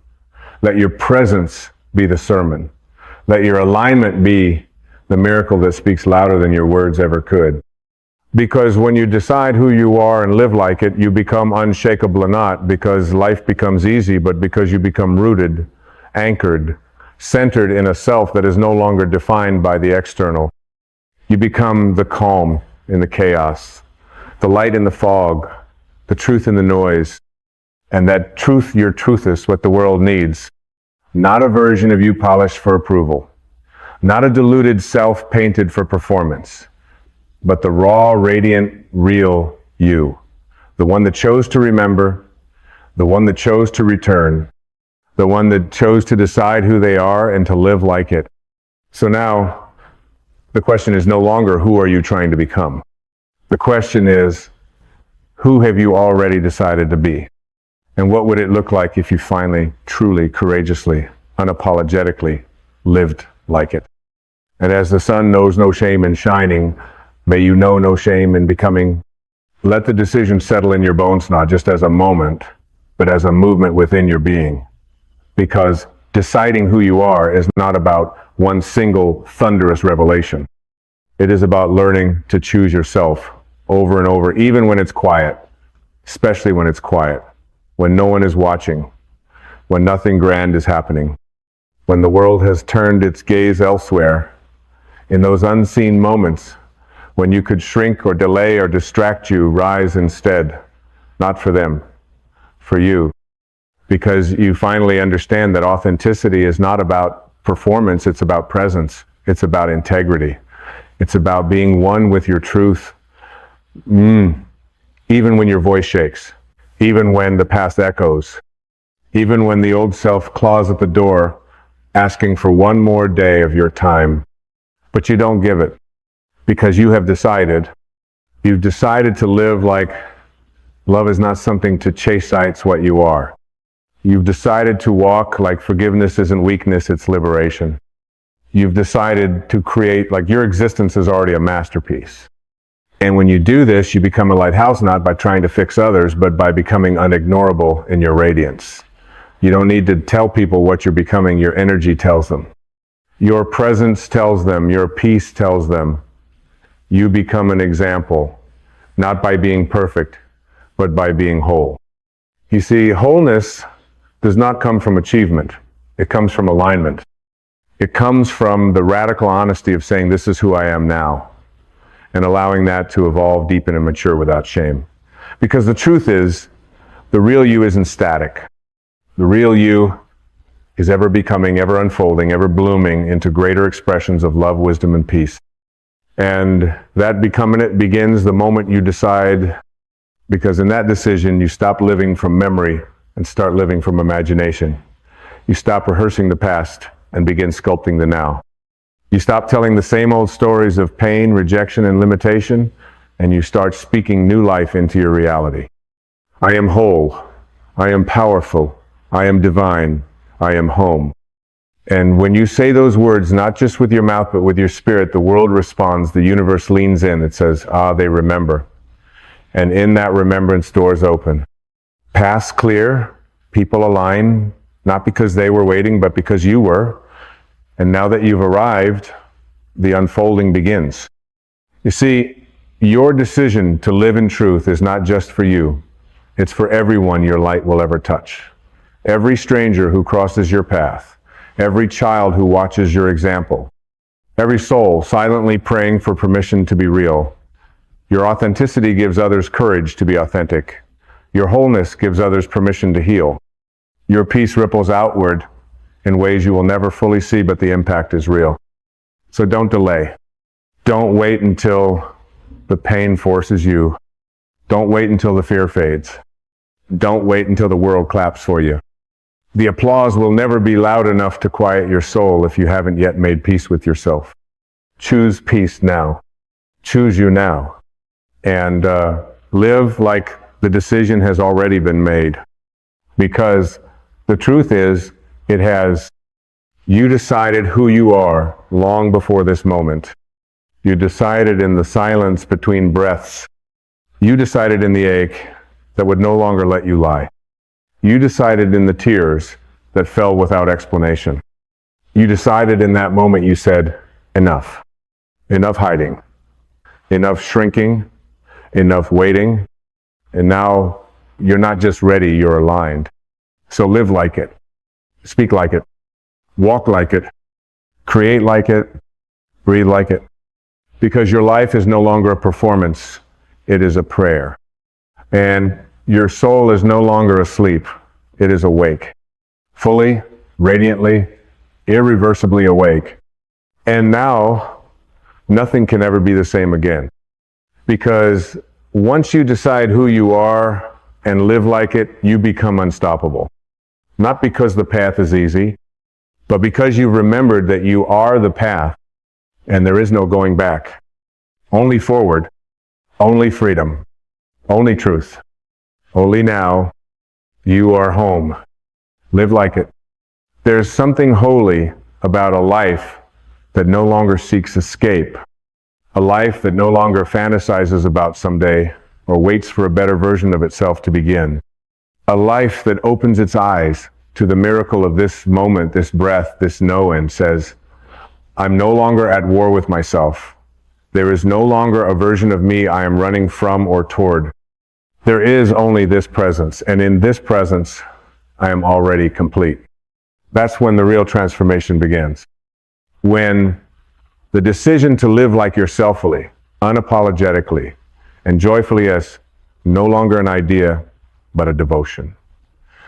[SPEAKER 1] Let your presence be the sermon. Let your alignment be the miracle that speaks louder than your words ever could. Because when you decide who you are and live like it, you become unshakable or not, because life becomes easy, but because you become rooted, anchored, centered in a self that is no longer defined by the external. You become the calm in the chaos, the light in the fog, the truth in the noise. And that truth, your truth, is what the world needs. Not a version of you polished for approval. Not a diluted self painted for performance. But the raw, radiant, real you. The one that chose to remember. The one that chose to return. The one that chose to decide who they are and to live like it. So now, the question is no longer who are you trying to become? The question is, who have you already decided to be? And what would it look like if you finally, truly, courageously, unapologetically lived like it? And as the sun knows no shame in shining, may you know no shame in becoming. Let the decision settle in your bones, not just as a moment, but as a movement within your being. Because deciding who you are is not about one single thunderous revelation. It is about learning to choose yourself over and over, even when it's quiet, especially when it's quiet, when no one is watching, when nothing grand is happening, when the world has turned its gaze elsewhere. In those unseen moments, When you could shrink or delay or distract you, rise instead. Not for them, for you. Because you finally understand that authenticity is not about performance, it's about presence. It's about integrity. It's about being one with your truth. Even when your voice shakes, even when the past echoes, even when the old self claws at the door, asking for one more day of your time. But you don't give it, because you've decided to live like love is not something to chase, it's what you are. You've decided to walk like forgiveness isn't weakness, it's liberation. You've decided to create like your existence is already a masterpiece. And when you do this, you become a lighthouse not by trying to fix others, but by becoming unignorable in your radiance. You don't need to tell people what you're becoming, your energy tells them. Your presence tells them, your peace tells them. You become an example, not by being perfect, but by being whole. You see, wholeness does not come from achievement. It comes from alignment. It comes from the radical honesty of saying, this is who I am now, and allowing that to evolve, deepen, and mature without shame. Because the truth is, the real you isn't static. The real you is ever becoming, ever unfolding, ever blooming into greater expressions of love, wisdom, and peace. And that becoming it begins the moment you decide, because in that decision, you stop living from memory and start living from imagination. You stop rehearsing the past and begin sculpting the now. You stop telling the same old stories of pain, rejection, and limitation, and you start speaking new life into your reality. I am whole. I am powerful. I am divine. I am home. And when you say those words, not just with your mouth, but with your spirit, the world responds, the universe leans in, it says, they remember. And in that remembrance, doors open. Paths clear, people align, not because they were waiting, but because you were. And now that you've arrived, the unfolding begins. You see, your decision to live in truth is not just for you. It's for everyone your light will ever touch. Every stranger who crosses your path, every child who watches your example, every soul silently praying for permission to be real. Your authenticity gives others courage to be authentic. Your wholeness gives others permission to heal. Your peace ripples outward in ways you will never fully see, but the impact is real. So don't delay. Don't wait until the pain forces you. Don't wait until the fear fades. Don't wait until the world claps for you. The applause will never be loud enough to quiet your soul if you haven't yet made peace with yourself. Choose peace now. Choose you now. And live like the decision has already been made. Because the truth is, you decided who you are long before this moment. You decided in the silence between breaths. You decided in the ache that would no longer let you lie. You decided in the tears that fell without explanation. You decided in that moment, you said, enough. Enough hiding. Enough shrinking. Enough waiting. And now you're not just ready, you're aligned. So live like it. Speak like it. Walk like it. Create like it. Breathe like it. Because your life is no longer a performance. It is a prayer. And your soul is no longer asleep. It is awake. Fully, radiantly, irreversibly awake. And now, nothing can ever be the same again. Because once you decide who you are and live like it, you become unstoppable. Not because the path is easy, but because you've remembered that you are the path and there is no going back. Only forward, only freedom, only truth. Only now, you are home. Live like it. There's something holy about a life that no longer seeks escape. A life that no longer fantasizes about someday or waits for a better version of itself to begin. A life that opens its eyes to the miracle of this moment, this breath, this know, and says, I'm no longer at war with myself. There is no longer a version of me I am running from or toward. There is only this presence, and in this presence, I am already complete. That's when the real transformation begins. When the decision to live like yourselfully, unapologetically, and joyfully as no longer an idea, but a devotion.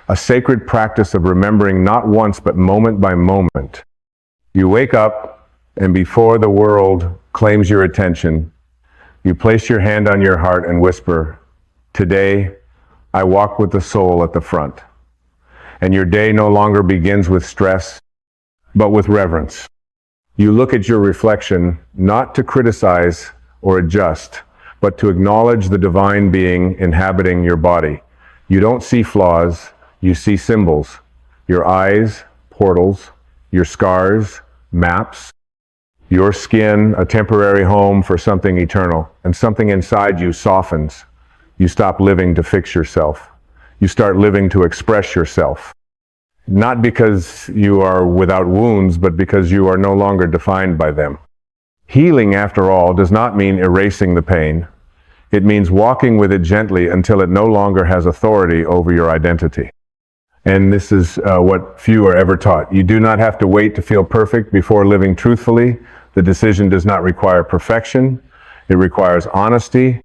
[SPEAKER 1] A sacred practice of remembering not once, but moment by moment. You wake up, and before the world claims your attention, you place your hand on your heart and whisper, "Today, I walk with the soul at the front." And your day no longer begins with stress, but with reverence. You look at your reflection not to criticize or adjust, but to acknowledge the divine being inhabiting your body. You don't see flaws, you see symbols. Your eyes, portals. Your scars, maps. Your skin, a temporary home for something eternal. And something inside you softens. You stop living to fix yourself. You start living to express yourself. Not because you are without wounds, but because you are no longer defined by them. Healing, after all, does not mean erasing the pain. It means walking with it gently until it no longer has authority over your identity. And this is what few are ever taught. You do not have to wait to feel perfect before living truthfully. The decision does not require perfection. It requires honesty,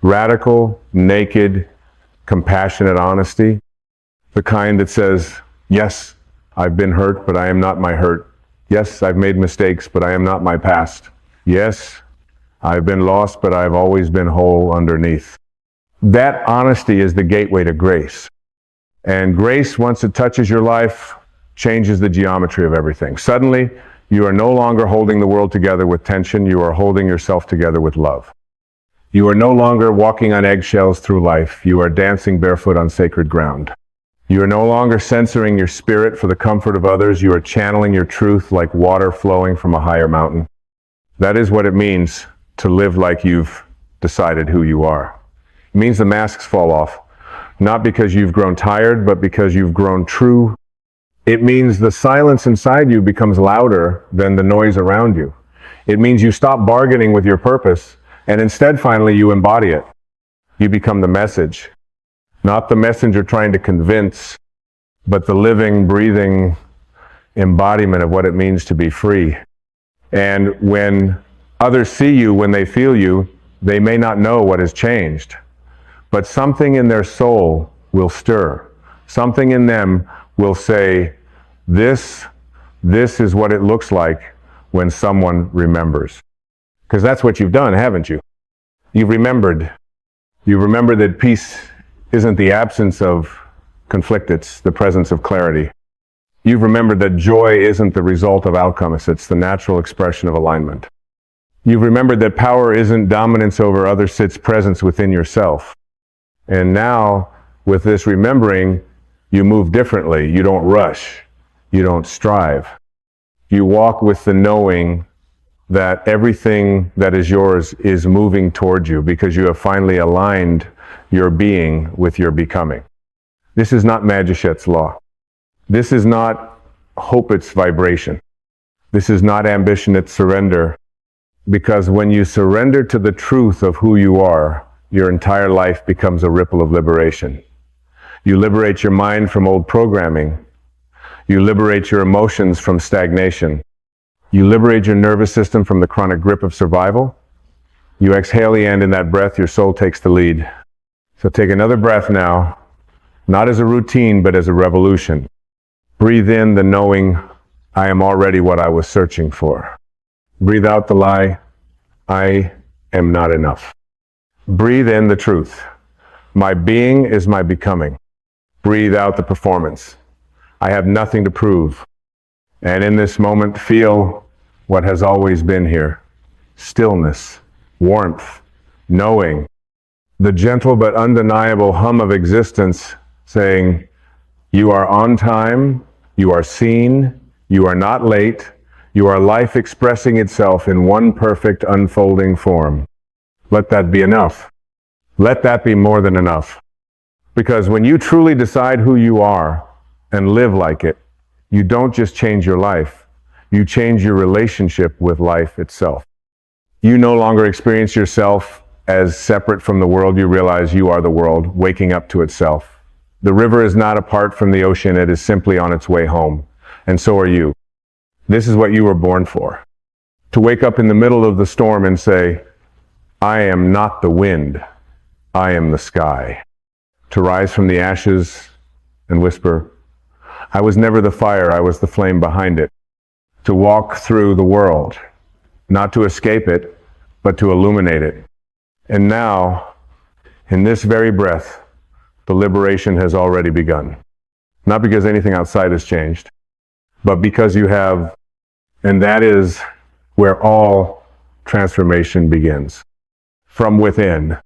[SPEAKER 1] radical, naked, compassionate honesty. The kind that says, yes, I've been hurt, but I am not my hurt. Yes, I've made mistakes, but I am not my past. Yes, I've been lost, but I've always been whole underneath. That honesty is the gateway to grace. And grace, once it touches your life, changes the geometry of everything. Suddenly, you are no longer holding the world together with tension. You are holding yourself together with love. You are no longer walking on eggshells through life. You are dancing barefoot on sacred ground. You are no longer censoring your spirit for the comfort of others. You are channeling your truth like water flowing from a higher mountain. That is what it means to live like you've decided who you are. It means the masks fall off, not because you've grown tired, but because you've grown true. It means the silence inside you becomes louder than the noise around you. It means you stop bargaining with your purpose, and instead, finally, you embody it. You become the message. Not the messenger trying to convince, but the living, breathing embodiment of what it means to be free. And when others see you, when they feel you, they may not know what has changed, but something in their soul will stir. Something in them will say, this is what it looks like when someone remembers. Because that's what you've done, haven't you? You've remembered. You remember that peace isn't the absence of conflict, it's the presence of clarity. You've remembered that joy isn't the result of outcomes, it's the natural expression of alignment. You've remembered that power isn't dominance over others, it's presence within yourself. And now, with this remembering, you move differently. You don't rush. You don't strive. You walk with the knowing that everything that is yours is moving towards you because you have finally aligned your being with your becoming. This is not Magichette's law. This is not hope, it's vibration. This is not ambition, it's surrender. Because when you surrender to the truth of who you are, your entire life becomes a ripple of liberation. You liberate your mind from old programming. You liberate your emotions from stagnation. You liberate your nervous system from the chronic grip of survival. You exhale the end in that breath, your soul takes the lead. So take another breath now, not as a routine, but as a revolution. Breathe in the knowing, I am already what I was searching for. Breathe out the lie, I am not enough. Breathe in the truth. My being is my becoming. Breathe out the performance. I have nothing to prove. And in this moment, feel what has always been here. Stillness, warmth, knowing. The gentle but undeniable hum of existence saying, you are on time, you are seen, you are not late, you are life expressing itself in one perfect unfolding form. Let that be enough. Let that be more than enough. Because when you truly decide who you are and live like it, you don't just change your life, you change your relationship with life itself. You no longer experience yourself as separate from the world, you realize you are the world, waking up to itself. The river is not apart from the ocean, it is simply on its way home. And so are you. This is what you were born for. To wake up in the middle of the storm and say, I am not the wind, I am the sky. To rise from the ashes and whisper, I was never the fire, I was the flame behind it. To walk through the world, not to escape it, but to illuminate it. And now, in this very breath, the liberation has already begun. Not because anything outside has changed, but because you have, and that is where all transformation begins. From within.